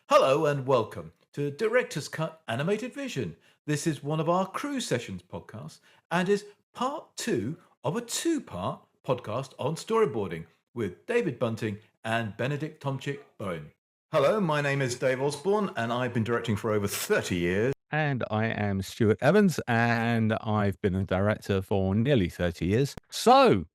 Hello and welcome to Director's Cut Animated Vision. This is one of our Cruise Sessions podcasts and is part two of a two-part podcast on storyboarding with David Bunting and Benedict Tomczyk-Bowen. Hello, my name is Dave Osborne and I've been directing for over 30 years. And I am Stuart Evans, and I've been a director for nearly 30 years. So,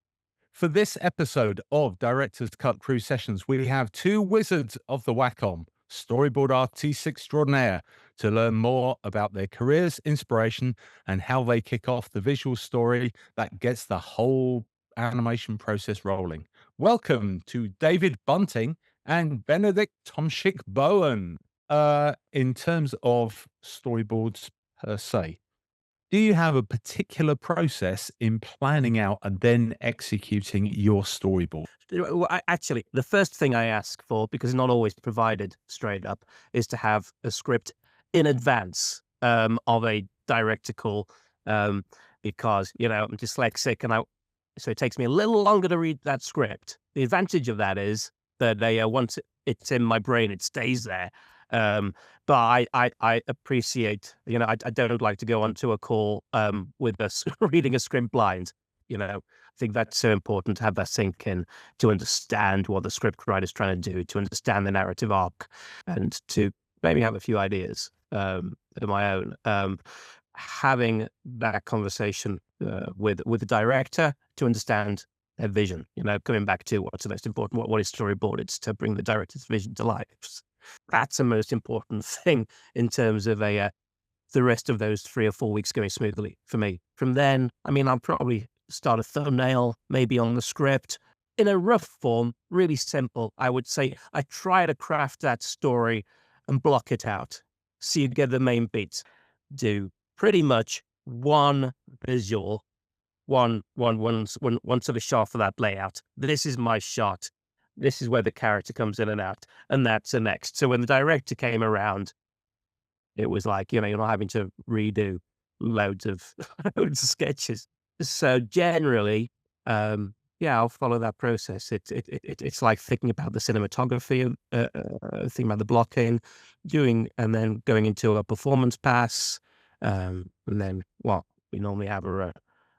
for this episode of Director's Cut Cruise Sessions, we have two wizards of the Wacom, storyboard artists extraordinaire, to learn more about their careers, inspiration, and how they kick off the visual story that gets the whole animation process rolling. Welcome to David Bunting and Benedict Tomczyk-Bowen. In terms of storyboards per se, do you have a particular process in planning out and then executing your storyboard? Actually, the first thing I ask for, because it's not always provided straight up, is to have a script in advance of a director call, because I'm dyslexic, so it takes me a little longer to read that script. The advantage of that is that once it's in my brain, it stays there. But I appreciate, I don't like to go onto a call with us reading a script blind. I think that's so important to have that sink in, to understand what the script writer's trying to do, to understand the narrative arc, and to maybe have a few ideas of my own. Having that conversation with the director to understand their vision, coming back to what's the most important, what is storyboard? It's to bring the director's vision to life. That's the most important thing in terms of the rest of those 3 or 4 weeks going smoothly for me. From then, I'll probably start a thumbnail, maybe on the script in a rough form, really simple. I would say I try to craft that story and block it out, so you get the main beats. Do pretty much one visual, one sort of shot for that layout. This is my shot. This is where the character comes in and out, and that's the next. So when the director came around, it was like, you're not having to redo loads of sketches. So generally, I'll follow that process. It's like thinking about the cinematography, thinking about the blocking, and then going into a performance pass, and then we normally have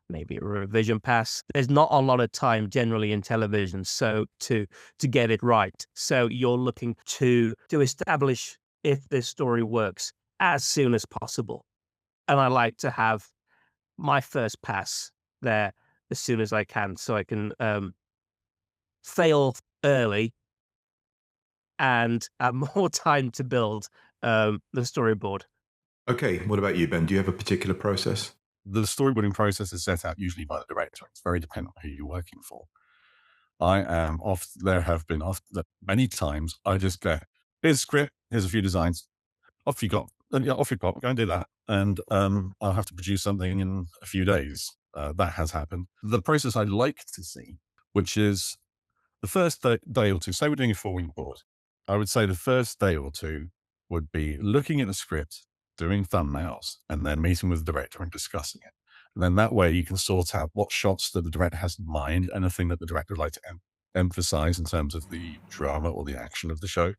maybe a revision pass. There's not a lot of time generally in television, so to get it right. So you're looking to establish if this story works as soon as possible. And I like to have my first pass there as soon as I can, so I can fail early and have more time to build the storyboard. Okay, what about you, Ben? Do you have a particular process? The storyboarding process is set out usually by the director. It's very dependent on who you're working for. There have been many times I just go, here's a script, here's a few designs, off you go, go and do that. And I'll have to produce something in a few days. That has happened. The process I'd like to see, which is the first day or two, say we're doing a 4-week board, I would say the first day or two would be looking at the script, doing thumbnails, and then meeting with the director and discussing it. And then that way you can sort out what shots that the director has in mind, anything that the director would like to emphasize in terms of the drama or the action of the show.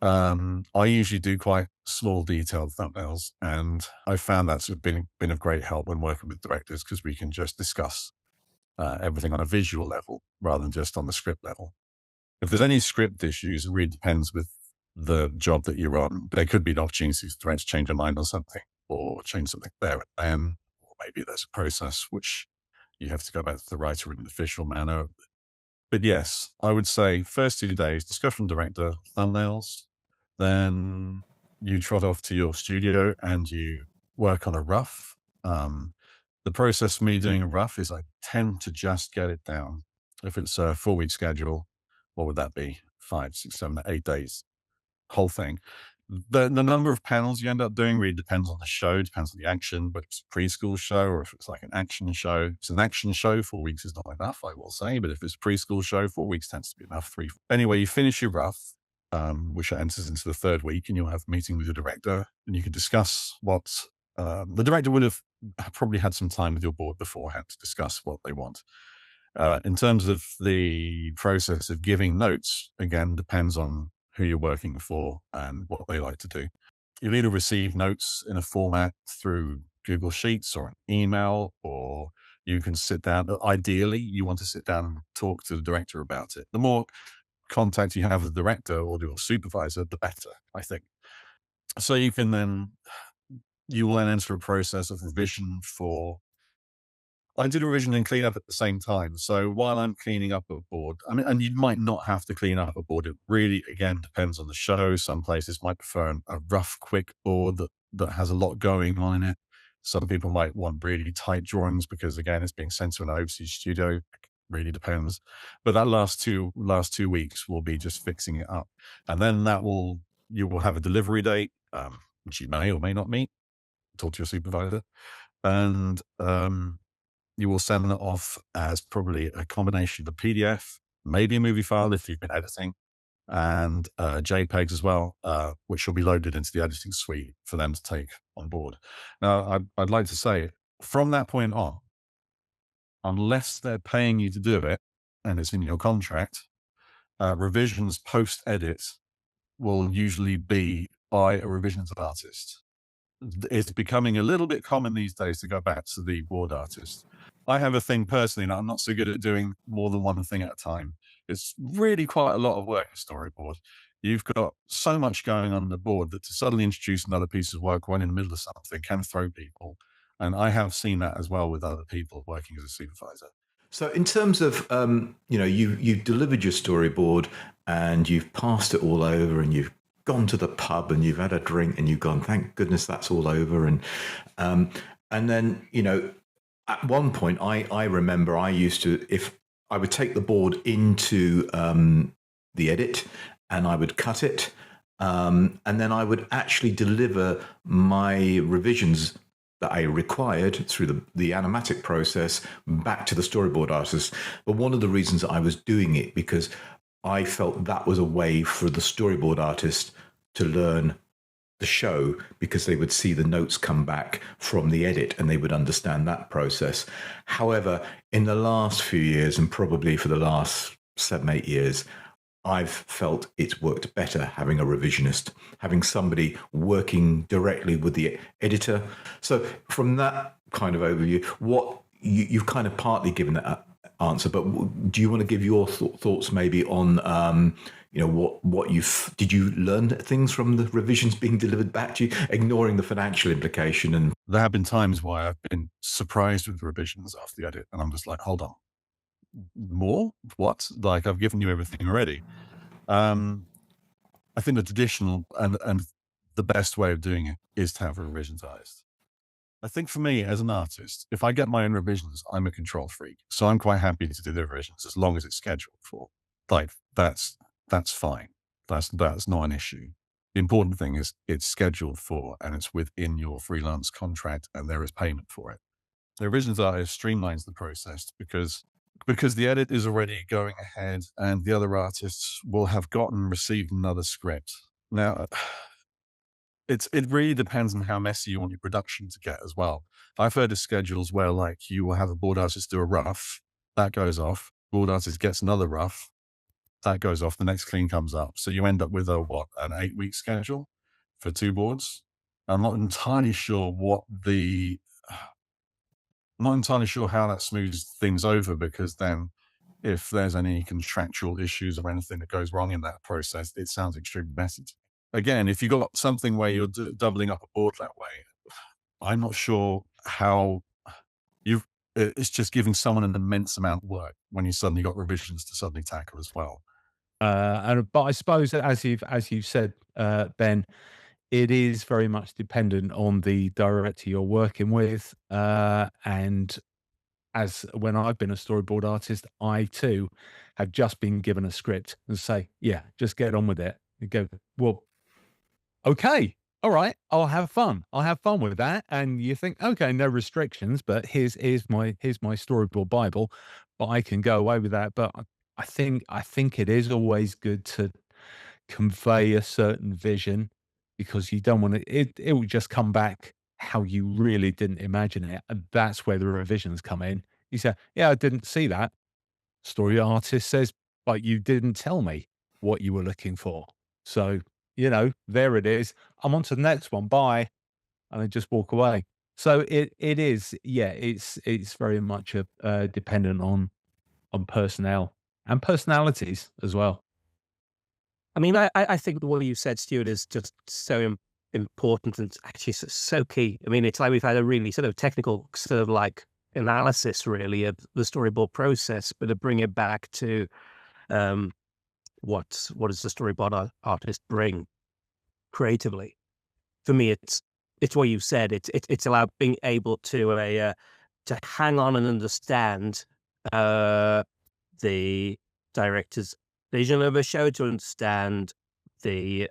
I usually do quite small, detailed thumbnails, and I found that's been of great help when working with directors, because we can just discuss everything on a visual level rather than just on the script level. If there's any script issues, it really depends with the job that you're on. There could be an opportunity for directors to change their mind on something or change something there and then, or maybe there's a process which you have to go back to the writer in an official manner. But yes, I would say first 2 days, discussion director, thumbnails, then you trot off to your studio and you work on a rough. The process for me doing a rough is I tend to just get it down. If it's a 4-week schedule, what would that be? 5, 6, 7, 8 days, whole thing. The number of panels you end up doing really depends on the show, depends on the action, but if it's a preschool show or if it's like an action show. If it's an action show, 4 weeks is not enough, I will say, but if it's a preschool show, 4 weeks tends to be enough. Anyway, you finish your rough, which enters into the 3rd week, and you'll have a meeting with your director, and you can discuss what the director would have probably had some time with your board beforehand to discuss what they want. In terms of the process of giving notes, again, depends on who you're working for and what they like to do. You'll either receive notes in a format through Google Sheets or an email, or you can sit down. Ideally, you want to sit down and talk to the director about it. The more contact you have with the director or your supervisor, the better, I think. So you will then enter a process of revision for. I did a revision and clean up at the same time. So while I'm cleaning up a board, I mean, and you might not have to clean up a board. It really, again, depends on the show. Some places might prefer a rough, quick board that has a lot going on in it. Some people might want really tight drawings because, again, it's being sent to an overseas studio. It really depends. But that last two weeks will be just fixing it up, and then you will have a delivery date, which you may or may not meet. Talk to your supervisor, and you will send it off as probably a combination of a PDF, maybe a movie file if you've been editing, and JPEGs as well, which will be loaded into the editing suite for them to take on board. Now, I'd like to say, from that point on, unless they're paying you to do it, and it's in your contract, revisions post-edit will usually be by a revisions artist. It's becoming a little bit common these days to go back to the board artist. I have a thing personally, and I'm not so good at doing more than one thing at a time. It's really quite a lot of work, a storyboard. You've got so much going on the board that to suddenly introduce another piece of work when in the middle of something can throw people. And I have seen that as well with other people working as a supervisor. So in terms of, you've delivered your storyboard and you've passed it all over and you've gone to the pub and you've had a drink and you've gone, thank goodness that's all over. And then, at one point I remember I used to, if I would take the board into the edit and I would cut it, and then I would actually deliver my revisions that I required through the animatic process back to the storyboard artist. But one of the reasons I was doing it because I felt that was a way for the storyboard artist to learn the show, because they would see the notes come back from the edit and they would understand that process. However, in the last few years, and probably for the last 7-8 years, I've felt it's worked better having a revisionist, having somebody working directly with the editor. So from that kind of overview, what you've kind of partly given that answer, but do you want to give your thoughts maybe on, did you learn things from the revisions being delivered back to you, ignoring the financial implication? And there have been times where I've been surprised with the revisions after the edit, and I'm just like, hold on, more? What? Like, I've given you everything already. I think the traditional and the best way of doing it is to have a revisions artist. I think for me as an artist, if I get my own revisions, I'm a control freak. So I'm quite happy to do the revisions as long as it's scheduled for. Like, that's fine. That's not an issue. The important thing is it's scheduled for and it's within your freelance contract and there is payment for it. The revisions artist streamlines the process because the edit is already going ahead and the other artists will have received another script. Now, it really depends on how messy you want your production to get as well. I've heard of schedules where, like, you will have a board artist do a rough, that goes off, board artist gets another rough, that goes off, the next clean comes up. So you end up with an 8-week schedule for 2 boards. I'm not entirely sure how that smooths things over, because then if there's any contractual issues or anything that goes wrong in that process, it sounds extremely messy to me. Again, if you've got something where you're doubling up a board that way, I'm not sure how it's just giving someone an immense amount of work when you suddenly got revisions to suddenly tackle as well. But I suppose that as you've said, Ben, it is very much dependent on the director you're working with. And as when I've been a storyboard artist, I too have just been given a script and say, yeah, just get on with it. You go, well, okay, all right, I'll have fun. I'll have fun with that. And you think, okay, no restrictions, but here's my storyboard Bible, but I can go away with that. But I think it is always good to convey a certain vision, because you don't want to, it will just come back how you really didn't imagine it. And that's where the revisions come in. You say, yeah, I didn't see that. Story artist says, but you didn't tell me what you were looking for. So, there it is. I'm on to the next one. Bye. And I just walk away. So it is, yeah, it's very much dependent on personnel and personalities as well. I mean, I think the way you said, Stuart, is just so important and actually so key. I mean, it's like we've had a really sort of technical sort of like analysis really of the storyboard process, but to bring it back to what does the storyboard artist bring creatively? For me, it's what you said. It's about being able to hang on and understand the director's vision of a show, to understand the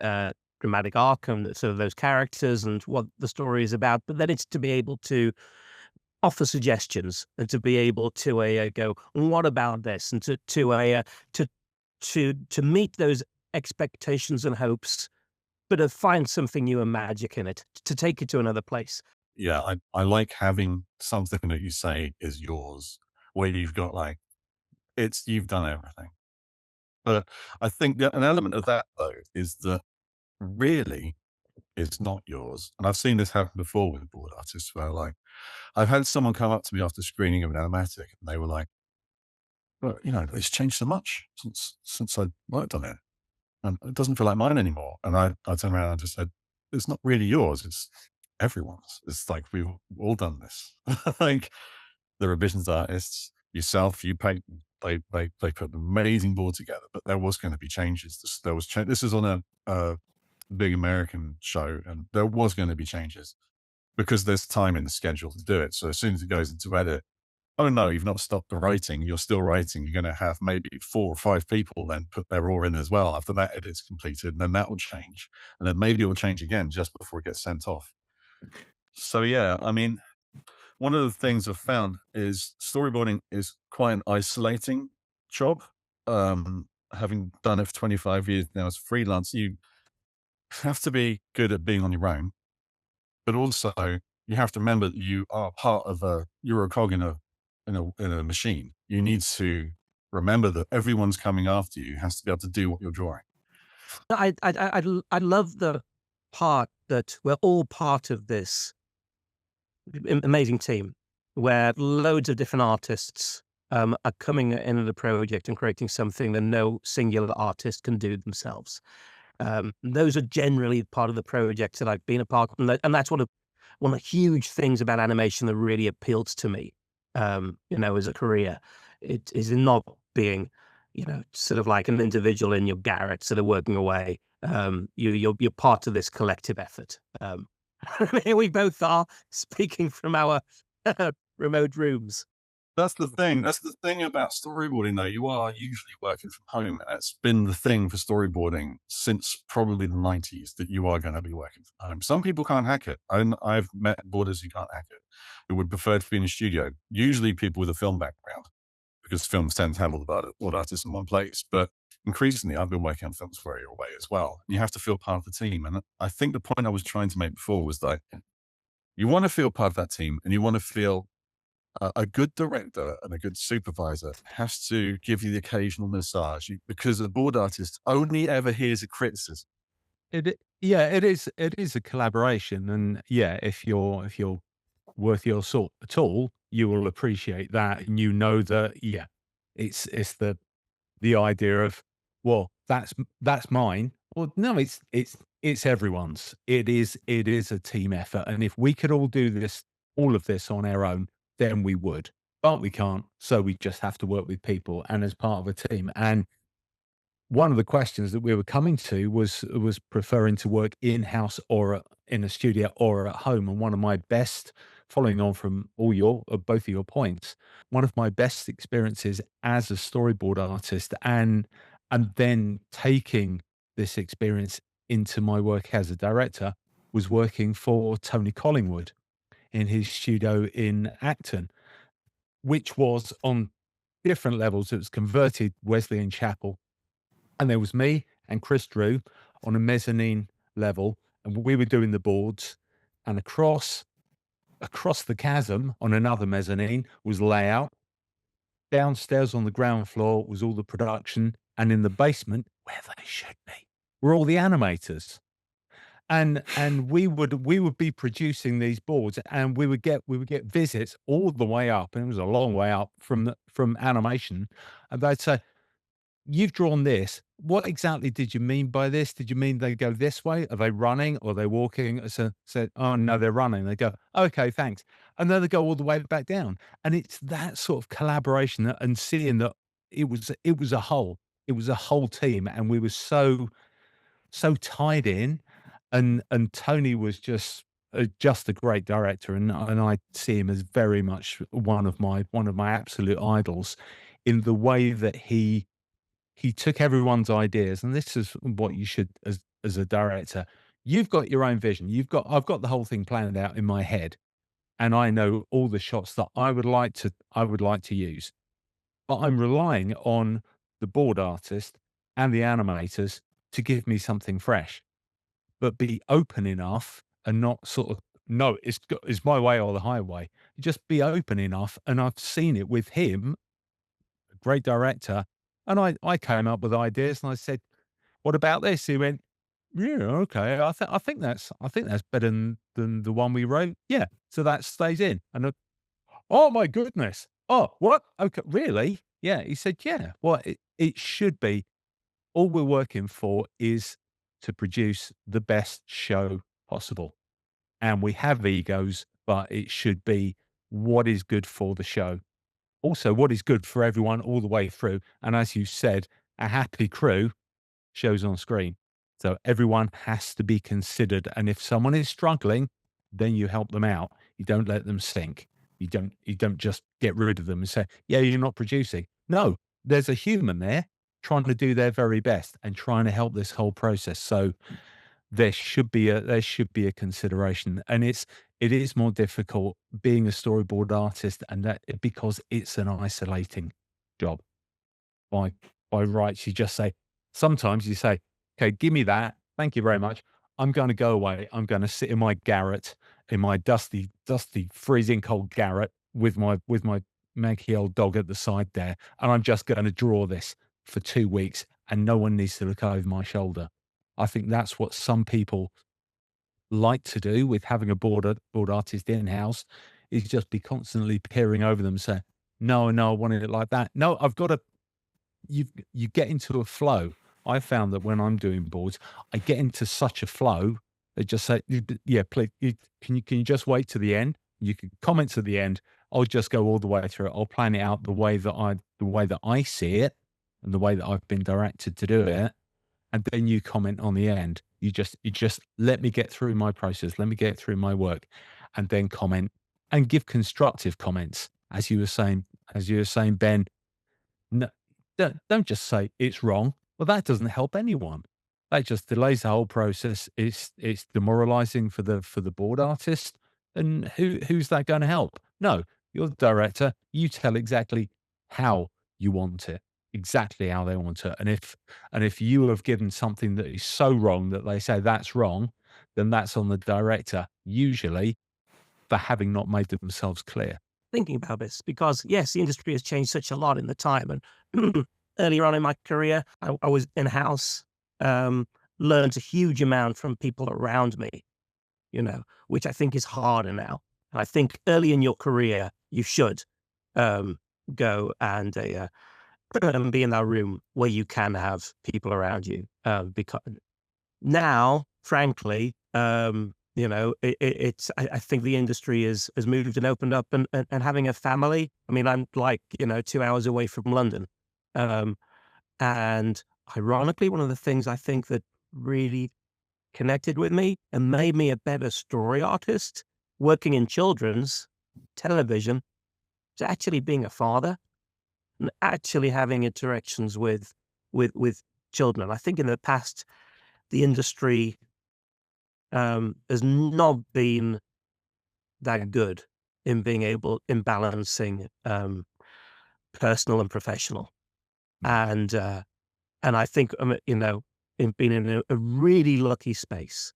dramatic arc and sort of those characters and what the story is about. But then it's to be able to offer suggestions and to be able to go, what about this? And to meet those expectations and hopes, but to find something new and magic in it, to take it to another place. Yeah, I like having something that you say is yours, where you've got like, you've done everything. But I think that an element of that though is that really it's not yours. And I've seen this happen before with board artists where like, I've had someone come up to me after screening of an animatic and they were like, well, it's changed so much since I worked on it. And it doesn't feel like mine anymore. And I turned around and just said, it's not really yours. It's everyone's. It's like, we've all done this. Like the revisions artists, yourself, you paint, they put an amazing board together, but there was going to be changes. This is on a big American show and there was going to be changes because there's time in the schedule to do it. So as soon as it goes into edit, oh no, you've not stopped the writing. You're still writing. You're going to have maybe 4 or 5 people then put their raw in as well after that edit's completed. And then that will change. And then maybe it will change again just before it gets sent off. So yeah, I mean, one of the things I've found is storyboarding is quite an isolating job. Having done it for 25 years now as freelance, you have to be good at being on your own, but also you have to remember that you are part of you're a cog in a machine. You need to remember that everyone's coming after you has to be able to do what you're drawing. I love the part that we're all part of this amazing team where loads of different artists are coming into the project and creating something that no singular artist can do themselves. Those are generally part of the projects that I've been a part of, and that's one of the huge things about animation that really appeals to me. As a career, it is not being, sort of like an individual in your garret, sort of working away. You're part of this collective effort. Here we both are speaking from our remote rooms. That's the thing. That's the thing about storyboarding, though. You are usually working from home. And it's been the thing for storyboarding since probably the 90s that you are going to be working from home. Some people can't hack it. I've met boarders who can't hack it, who would prefer to be in a studio. Usually people with a film background, because films tend to have all the artists in one place. But increasingly, I've been working on films where you're away as well. And you have to feel part of the team. And I think the point I was trying to make before was that you want to feel part of that team and you want to feel a good director and a good supervisor has to give you the occasional massage because a board artist only ever hears a criticism. It is a collaboration, and yeah, if you're worth your salt at all, you will appreciate that, and that it's the idea of, well, that's mine. Well, no, it's everyone's. It is a team effort, and if we could all do all of this on our own, then we would, but we can't. So we just have to work with people and as part of a team. And one of the questions that we were coming to was preferring to work in-house or in a studio or at home. And one of my best, following on from both of your points, one of my best experiences as a storyboard artist and then taking this experience into my work as a director was working for Tony Collingwood in his studio in Acton, which was on different levels. It was converted Wesleyan Chapel. And there was me and Chris Drew on a mezzanine level, and we were doing the boards. And across the chasm on another mezzanine was layout. Downstairs on the ground floor was all the production, and in the basement, where they should be, were all the animators. And we would be producing these boards, and we would get visits all the way up, and it was a long way up from animation, and they'd say, "You've drawn this. What exactly did you mean by this? Did you mean they go this way? Are they running or are they walking?" So said, "Oh no, they're running." They go, "Okay, thanks," and then they go all the way back down. And it's that sort of collaboration and seeing that it was a whole, it was a whole team, and we were so tied in, and Tony was just a great director, and I see him as very much one of my absolute idols in the way that he took everyone's ideas, and this is what you should as a director. You've got your own vision. I've got the whole thing planned out in my head, and I know all the shots that I would like to use. But I'm relying on the board artist and the animators to give me something fresh, but be open enough and not sort of, no, it's my way or the highway. Just be open enough. And I've seen it with him, a great director. And I came up with ideas and I said, "What about this?" He went, "Yeah, okay. I think that's better than the one we wrote. Yeah." So that stays in. And oh my goodness. Oh, what? Okay, really? Yeah. He said, "Yeah. Well, it should be. All we're working for is to produce the best show possible. And we have egos, but it should be what is good for the show. Also, what is good for everyone all the way through. And as you said, a happy crew shows on screen. So everyone has to be considered. And if someone is struggling, then you help them out. You don't let them sink. You don't just get rid of them and say, "Yeah, you're not producing." No, there's a human there trying to do their very best and trying to help this whole process. So there should be a consideration. And it is more difficult being a storyboard artist, and that because it's an isolating job. By rights, you just say, sometimes you say, "Okay, give me that. Thank you very much. I'm gonna go away. I'm gonna sit in my garret, in my dusty, freezing cold garret with my manky old dog at the side there, and I'm just gonna draw this for 2 weeks, and no one needs to look over my shoulder." I think that's what some people like to do with having a board artist in-house, is just be constantly peering over them, saying, "No, no, I wanted it like that. No, I've got to." You get into a flow. I found that when I'm doing boards, I get into such a flow. They just say, "Yeah, please, can you just wait to the end? You can comment to the end. I'll just go all the way through it. I'll plan it out the way that I see it, and the way that I've been directed to do it, and then you comment on the end. You just let me get through my process. Let me get through my work, and then comment and give constructive comments." As you were saying, Ben, no, don't just say it's wrong. Well, that doesn't help anyone. That just delays the whole process. It's demoralizing for the board artist. And who's that going to help? No, you're the director. You tell exactly how you want it, exactly how they want it. And if you have given something that is so wrong that they say that's wrong, then that's on the director, usually, for having not made themselves clear. Thinking about this because, yes, the industry has changed such a lot in the time. And earlier on in my career, I was in-house, learned a huge amount from people around me, which I think is harder now. And I think early in your career, you should go and be in that room where you can have people around you. Because now, frankly, I think the industry has moved and opened up, and having a family. I mean, I'm like, 2 hours away from London. And ironically, one of the things I think that really connected with me and made me a better story artist working in children's television is actually being a father and actually having interactions with children. I think in the past, the industry has not been that good in being able in balancing personal and professional. And I think in being in a really lucky space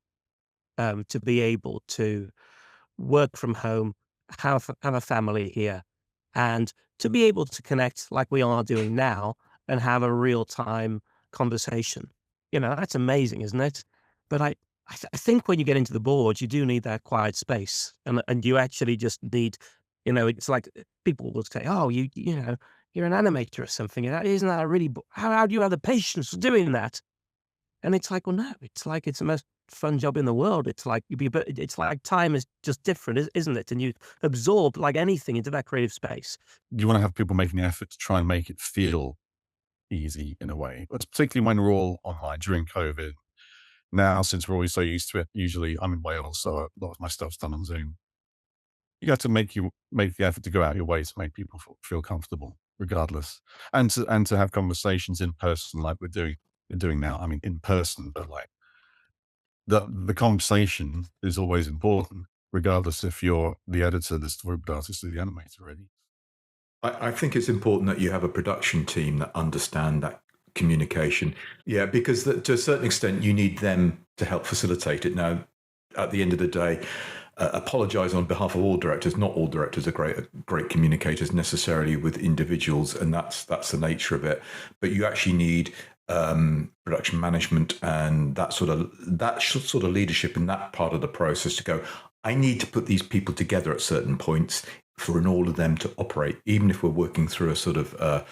to be able to work from home, have a family here, and to be able to connect like we are doing now and have a real time conversation. That's amazing, isn't it? But I think when you get into the boards, you do need that quiet space, and you actually just need, it's like people will say, "Oh, you're an animator or something. Isn't that a really? How do you have the patience for doing that?" And it's like, well, no, it's like it's the most fun job in the world. It's like but it's like time is just different, isn't it? And you absorb like anything into that creative space. You want to have people making the effort to try and make it feel easy in a way. But particularly when we're all online during COVID. Now, since we're always so used to it, usually I'm in Wales, so a lot of my stuff's done on Zoom. You got to make the effort to go out your way to make people feel comfortable, regardless, and to have conversations in person like we're doing now. I mean, in person, but like the conversation is always important, regardless if you're the editor, the storyboard artist, or the animator. Really, I think it's important that you have a production team that understand that communication. Yeah, because to a certain extent, you need them to help facilitate it. Now, at the end of the day, apologize on behalf of all directors. Not all directors are great communicators necessarily with individuals, and that's the nature of it. But you actually need production management and that sort of leadership in that part of the process to go, I need to put these people together at certain points for all of them to operate, even if we're working through a sort of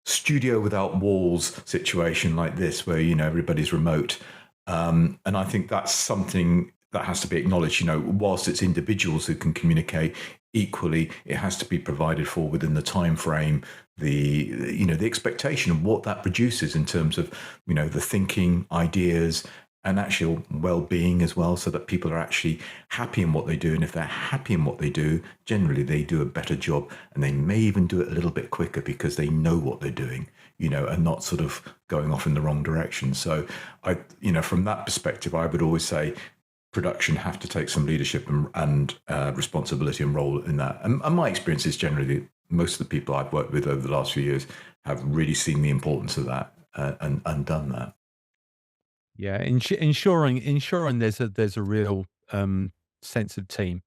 studio without walls situation like this, where everybody's remote. And I think that's something that has to be acknowledged. Whilst it's individuals who can communicate equally, it has to be provided for within the time frame, the expectation of what that produces in terms of the thinking, ideas, and actual well-being as well, so that people are actually happy in what they do. And if they're happy in what they do, generally they do a better job, and they may even do it a little bit quicker because they know what they're doing, and not sort of going off in the wrong direction. So from that perspective, I would always say production have to take some leadership and responsibility and role in that. And my experience is generally most of the people I've worked with over the last few years have really seen the importance of that and done that. Yeah, ensuring there's a real sense of team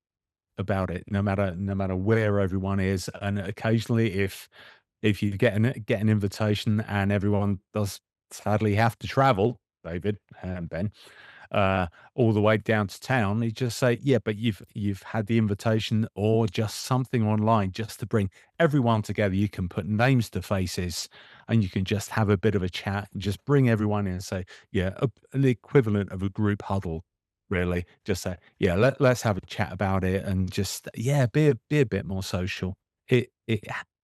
about it, no matter where everyone is, and occasionally if you get an invitation and everyone does sadly have to travel, David and Ben, all the way down to town, you just say, yeah, but you've had the invitation or just something online just to bring everyone together. You can put names to faces and you can just have a bit of a chat and just bring everyone in and say, yeah, the equivalent of a group huddle, really. Just say, yeah, let's have a chat about it and just, yeah, be a bit more social. It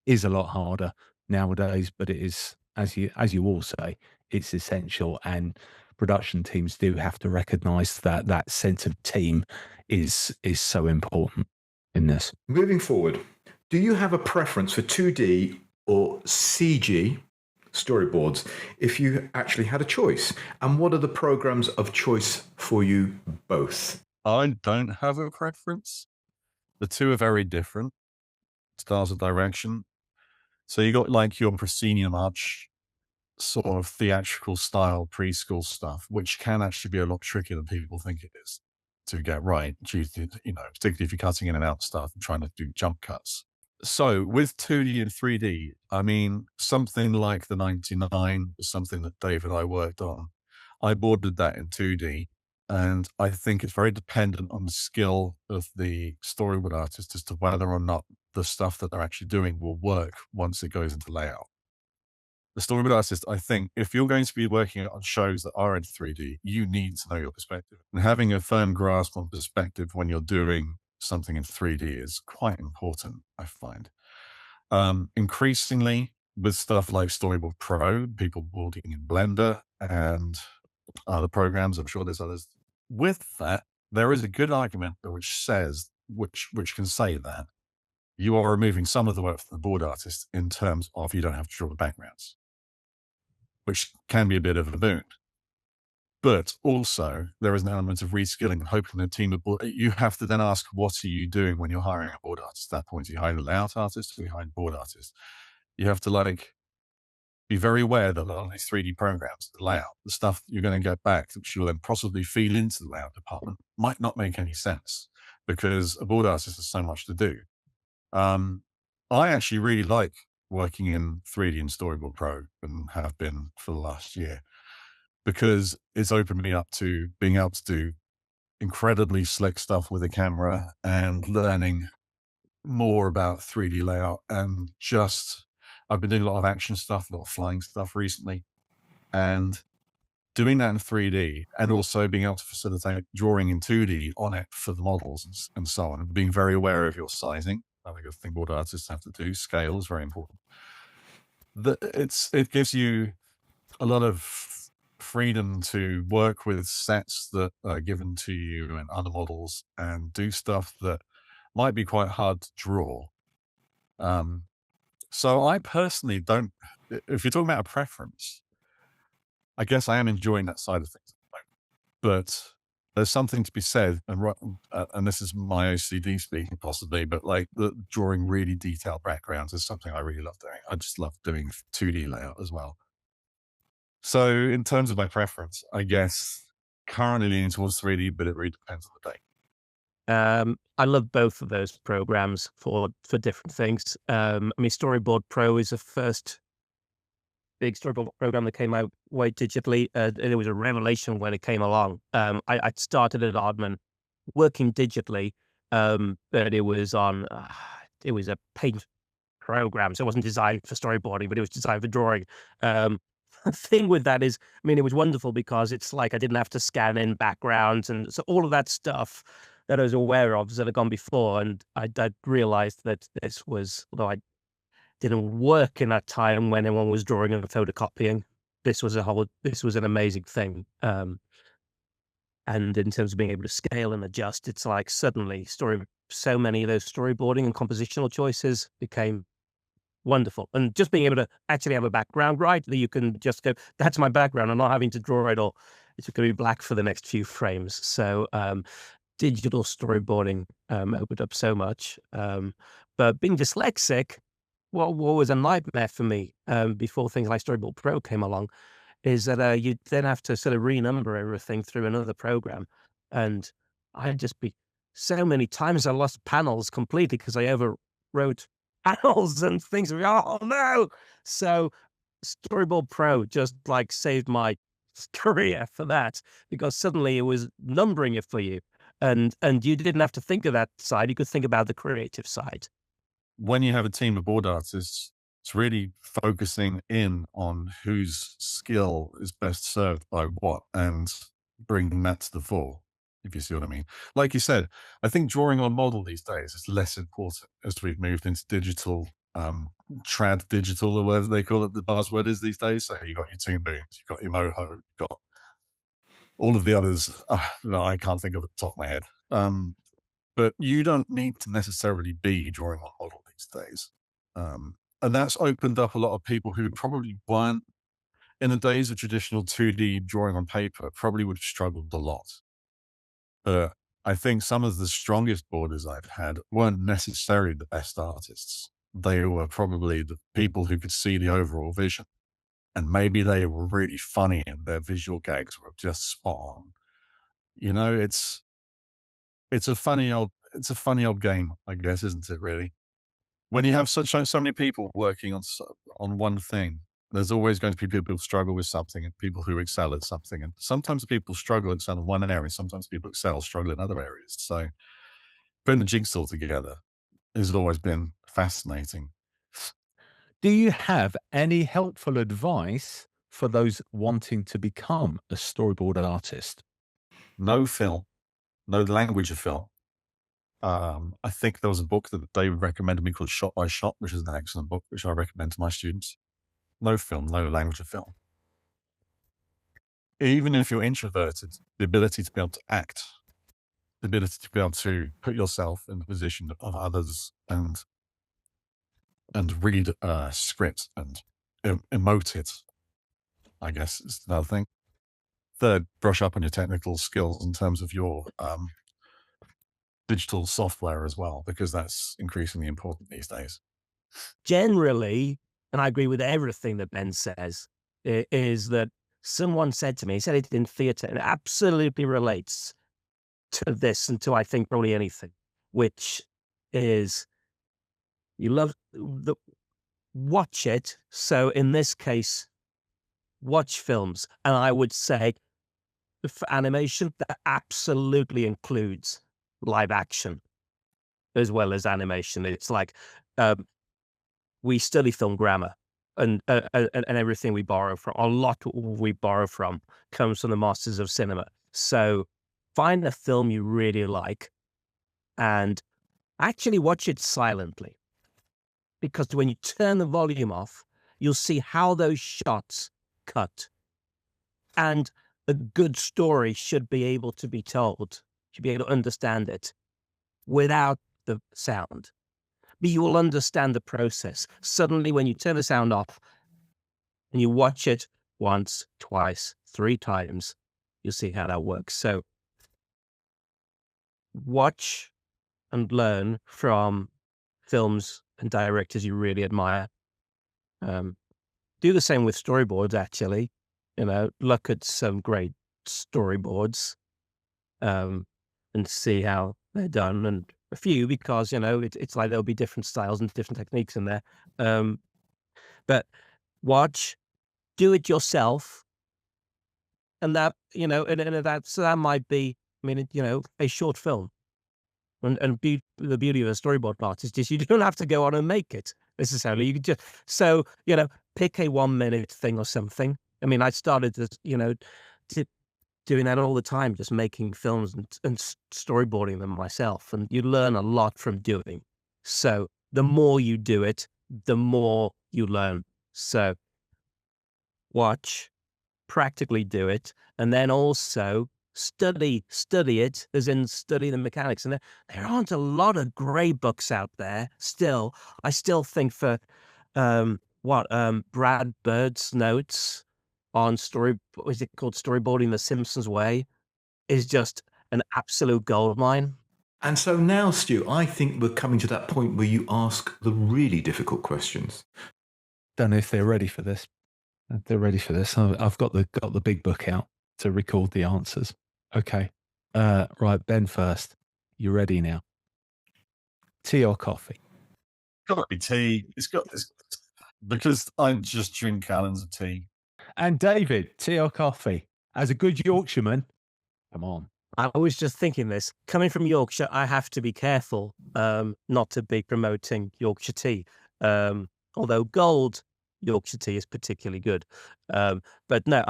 is a lot harder nowadays, but it is, as you all say, it's essential. And production teams do have to recognize that sense of team is so important in this. Moving forward, do you have a preference for 2D or CG storyboards if you actually had a choice? And what are the programs of choice for you both? I don't have a preference. The two are very different styles of direction. So you got like your proscenium arch sort of theatrical style preschool stuff, which can actually be a lot trickier than people think it is to get right, due to, particularly if you're cutting in and out stuff and trying to do jump cuts. So with 2D and 3D, I mean, something like the 99 was something that Dave and I worked on. I boarded that in 2D, and I think it's very dependent on the skill of the storyboard artist as to whether or not the stuff that they're actually doing will work once it goes into layout. The storyboard artist, I think, if you're going to be working on shows that are in 3D, you need to know your perspective. And having a firm grasp on perspective when you're doing something in 3D is quite important, I find. Increasingly, with stuff like Storyboard Pro, people building in Blender and other programs, I'm sure there's others. With that, there is a good argument which can say that you are removing some of the work from the board artist in terms of you don't have to draw the backgrounds, which can be a bit of a boon. But also, there is an element of reskilling and hoping the team of board. You have to then ask, what are you doing when you're hiring a board artist? At that point, are you hiring a layout artist or are you hiring a board artist? You have to be very aware that on these 3D programs, the layout, the stuff that you're going to get back, which you'll then possibly feed into the layout department, might not make any sense because a board artist has so much to do. I actually really like working in 3D and Storyboard Pro and have been for the last year. because it's opened me up to being able to do incredibly slick stuff with a camera and learning more about 3D layout. And just, I've been doing a lot of action stuff, a lot of flying stuff recently, and doing that in 3D, and also being able to facilitate drawing in 2D on it for the models and so on, and being very aware of your sizing. I think a thing board artists have to do. Scale is very important. It gives you a lot of freedom to work with sets that are given to you and other models, and do stuff that might be quite hard to draw. So I personally don't, if you're talking about a preference, I guess I am enjoying that side of things. But there's something to be said, and this is my OCD speaking possibly, but like drawing really detailed backgrounds is something I really love doing. I just love doing 2D layout as well. So in terms of my preference, I guess currently leaning towards 3D, but it really depends on the day. I love both of those programs for different things. I mean, Storyboard Pro is the first big storyboard program that came out way digitally. It was a revelation when it came along. I started at Aardman working digitally, but it was on, it was a paint program, so it wasn't designed for storyboarding, but it was designed for drawing. The thing with that is, I mean, it was wonderful because it's like I didn't have to scan in backgrounds, and so all of that stuff that I was aware of that had gone before, and I realized that this was, although I didn't work in that time when everyone was drawing and photocopying, this was an amazing thing. And in terms of being able to scale and adjust, it's like suddenly so many of those storyboarding and compositional choices became wonderful. And just being able to actually have a background, right, that you can just go, that's my background. I'm not having to draw it, or it's going to be black for the next few frames. So digital storyboarding opened up so much. But being dyslexic, what was a nightmare for me before things like Storyboard Pro came along, is that you then have to sort of renumber everything through another program. And I'd just be, so many times I lost panels completely because I overwrote panels and things. Oh no! So Storyboard Pro just like saved my career for that, because suddenly it was numbering it for you. And you didn't have to think of that side. You could think about the creative side. When you have a team of board artists, it's really focusing in on whose skill is best served by what, and bringing that to the fore, if you see what I mean. Like you said, I think drawing on model these days is less important as we've moved into digital, trad digital, or whatever they call it, the buzzword is these days. So you've got your Toon Booms, you've got your Moho, you've got all of the others that I can't think of at the top of my head. But you don't need to necessarily be drawing on model these days. And that's opened up a lot of people who probably weren't in the days of traditional 2D drawing on paper, probably would have struggled a lot. But I think some of the strongest boarders I've had weren't necessarily the best artists. They were probably the people who could see the overall vision. And maybe they were really funny and their visual gags were just spot on. You know, it's a funny old game, I guess, isn't it? Really, when you have so many people working on one thing, there's always going to be people who struggle with something and people who excel at something. And sometimes people struggle at some one area, sometimes people struggle in other areas. So putting the jigsaw together has always been fascinating. Do you have any helpful advice for those wanting to become a storyboard artist? No film, no language of film. I think there was a book that David recommended me called Shot by Shot, which is an excellent book, which I recommend to my students. No film, no language of film. Even if you're introverted, the ability to be able to act, the ability to be able to put yourself in the position of others and read a script and emote it, I guess is another thing. Third, brush up on your technical skills in terms of your digital software as well, because that's increasingly important these days. Generally, and I agree with everything that Ben says, is that someone said to me, he said it in theatre, and it absolutely relates to this and to, I think, probably anything, which is you love watch it. So in this case, watch films. And I would say for animation, that absolutely includes live action as well as animation. It's like we study film grammar, and everything we borrow from, a lot we borrow from, comes from the masters of cinema. So find a film you really like and actually watch it silently, because when you turn the volume off, you'll see how those shots cut. And a good story should be able to be told, should be able to understand it without the sound. But you will understand the process. Suddenly, when you turn the sound off and you watch it once, twice, 3 times, you'll see how that works. So watch and learn from films and directors you really admire. Do the same with storyboards, actually. Look at some great storyboards and see how they're done. And a few, because, it's like there'll be different styles and different techniques in there. But watch, do it yourself. And that, so that might be, a short film. And the beauty of a storyboard artist is you don't have to go on and make it necessarily. You could just, pick a 1-minute thing or something. I started this, doing that all the time, just making films and storyboarding them myself. And you learn a lot from doing. So the more you do it, the more you learn. So watch, practically do it, and then also study it, as in study the mechanics. And there aren't a lot of great books out there still. I still think for Brad Bird's notes on what is it called, Storyboarding the Simpsons Way, is just an absolute goldmine. And so now, Stu, I think we're coming to that point where you ask the really difficult questions. Don't know if they're ready for this. If they're ready for this. I've got the big book out to record the answers. Okay. Right, Ben first. You ready now? Tea or coffee? Got to be tea. It's because I just drink gallons of tea. And David, tea or coffee? As a good Yorkshireman, come on. I was just thinking this. Coming from Yorkshire, I have to be careful not to be promoting Yorkshire tea. Although gold Yorkshire tea is particularly good. But no,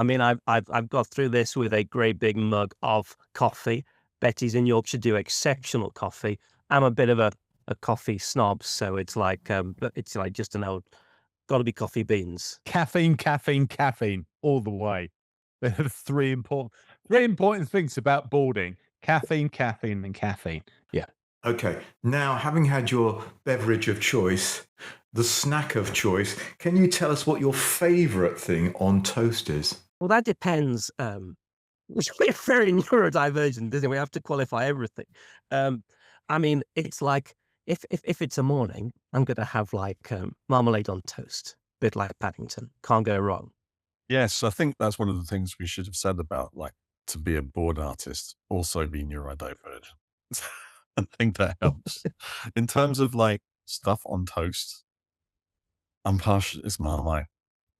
I've got through this with a great big mug of coffee. Betty's in Yorkshire do exceptional coffee. I'm a bit of a coffee snob, so it's like just an old, got to be coffee beans. Caffeine, all the way. There are three important things about boarding: caffeine, and caffeine. Yeah. Okay. Now, having had your beverage of choice, the snack of choice, can you tell us what your favourite thing on toast is? Well, that depends. We're very neurodivergent, isn't it? We have to qualify everything. It's like if it's a morning, I'm going to have like marmalade on toast, a bit like Paddington. Can't go wrong. Yes, I think that's one of the things we should have said about, like, to be a board artist, also be neurodivergent. I think that helps. In terms of like stuff on toast, I'm partial. It's Marmite.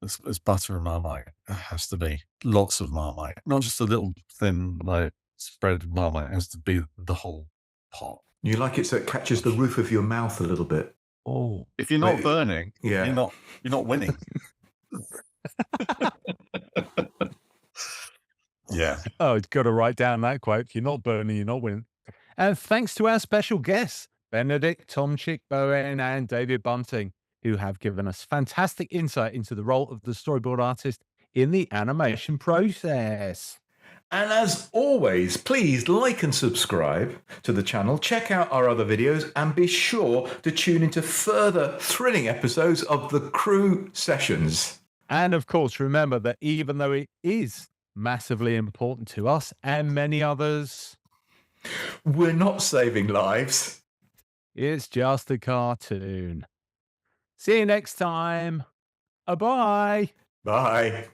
It's butter and Marmite. It has to be lots of Marmite, not just a little thin like spread Marmite. It has to be the whole pot. You like it so it catches the roof of your mouth a little bit. Oh, if you're not burning, yeah, you're not winning. Yeah. Oh, got to write down that quote. If you're not burning, you're not winning. And thanks to our special guests, Benedict, Tomczyk-Bowen, and David Bunting, who have given us fantastic insight into the role of the storyboard artist in the animation process. And as always, please like and subscribe to the channel, check out our other videos, and be sure to tune into further thrilling episodes of the Crew Sessions. And of course, remember that even though it is massively important to us and many others, we're not saving lives. It's just a cartoon. See you next time. Bye. Bye.